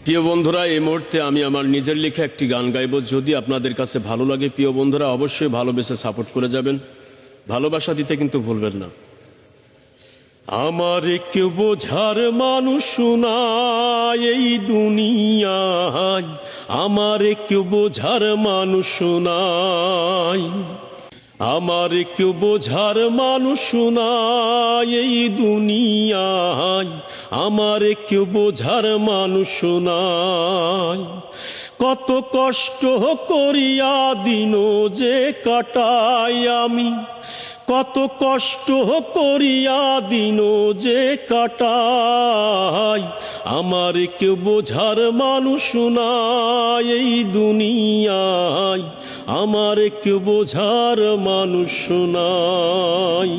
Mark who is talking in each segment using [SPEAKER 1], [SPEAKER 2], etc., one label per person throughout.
[SPEAKER 1] প্রিয় বন্ধুরা, এই মুহূর্তে আমি আমার নিজের লেখা একটি গান গাইব। যদি আপনাদের কাছে ভালো লাগে প্রিয় বন্ধুরা, অবশ্যই ভালোবেসে সাপোর্ট করে যাবেন। ভালোবাসা দিতে কিন্তু ভুলবেন না। আমার কেউ বোঝার মানুষ নাই এই দুনিয়ায়, আমার কেউ বোঝার মানুষ নাই, আমার কেউ বোঝার মানুষ নাই এই দুনিয়ায়, আমার কেউ বোঝার মানুষ নাই। কত কষ্ট করিয়া দিন যে কাটাই আমি, কত কষ্ট করিয়া দিন যে কাটাই, আমার কেউ বোঝার মানুষ নাই এই দুনিয়ায়, আমার কেউ বোঝার মানুষ নাই।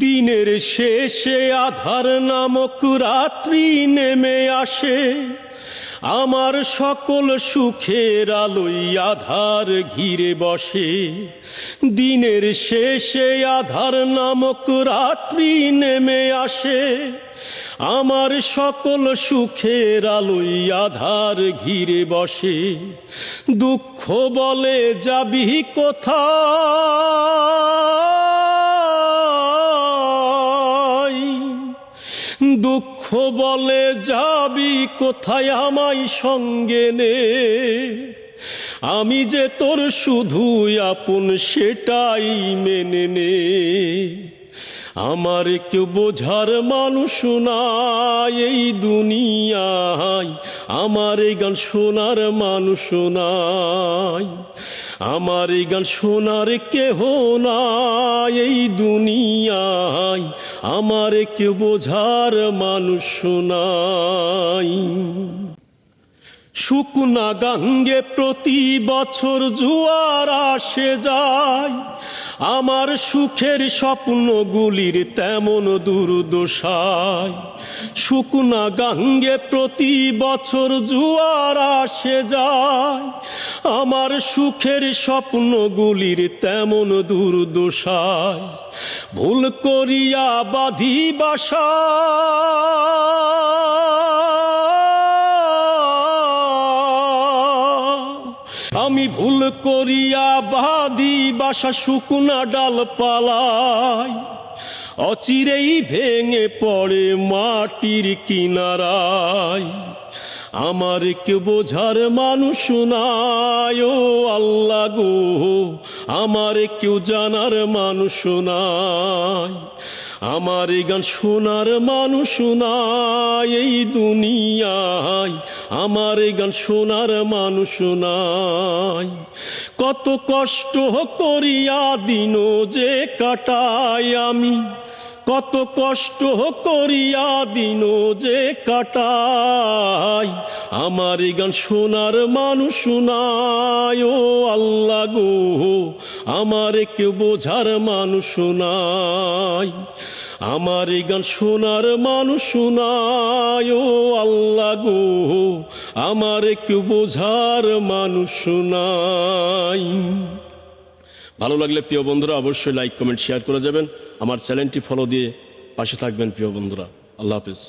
[SPEAKER 1] দিনের শেষে আধার নামক রাত্রি নেমে আসে, আমার সকল সুখের আলোয় আধার ঘিরে বসে। দিনের শেষে আধার নামক রাত্রি নেমে আসে, আমার সকল সুখের আলোয় আধার ঘিরে বসে। দুঃখ বলে যাবি কোথায়, দুঃখ বলে যাবি কোথায়, আমায় সঙ্গে নে। আমি যে তোর শুধুই আপন সেটাই মেনে নে। আমার কেউ বোঝার মানুষ নাই এই দুনিয়ায়, আমার এই গান শোনার মানুষ নাই, আমার এই গান শোনার কেহ নাই এই দুনিয়ায়, আমার কেউ বোঝার মানুষ নাই। শুকনা গাঙ্গে প্রতি বছর জোয়ার আসে যায়, আমার সুখের স্বপ্নগুলির তেমন দুর্দশায়। শুকনা গাঙ্গে প্রতি বছর জোয়ার আসে যায়, আমার সুখের স্বপ্নগুলির তেমন দুর্দশায়। ভুল করিয়া বাঁধি বাসা, আমি ভুল করিয়া বাঁধি বাসা শুকনা ডালপালায়, অচিরেই ভেঙে পড়ে মাটির কিনারায়। আমার কেউ বোঝার মানুষ নাই ও আল্লাহ গো, আমার কেউ জানার মানুষ নাই, আমার এই গান শোনার মানুষ নাই এই দুনিয়ায়, আমার এই গান শোনার মানুষ নাই। কত কষ্ট করিয়া দিন যে কাটাই আমি, কত কষ্ট করিয়া দিন যে কাটাই, আমার এই গান শোনার মানুষ নাই ও আল্লাহ গো, আমার কেউ বোঝার মানুষ নাই, আমার এই গান শোনার মানুষ নাই ও আল্লাহ গো, আমার কেউ বোঝার মানুষ নাই। ভালো লাগলে প্রিয় বন্ধুরা অবশ্যই লাইক কমেন্ট শেয়ার করে যাবেন। আমার চ্যানেলটি ফলো দিয়ে পাশে থাকবেন প্রিয় বন্ধুরা। আল্লাহ হাফেজ।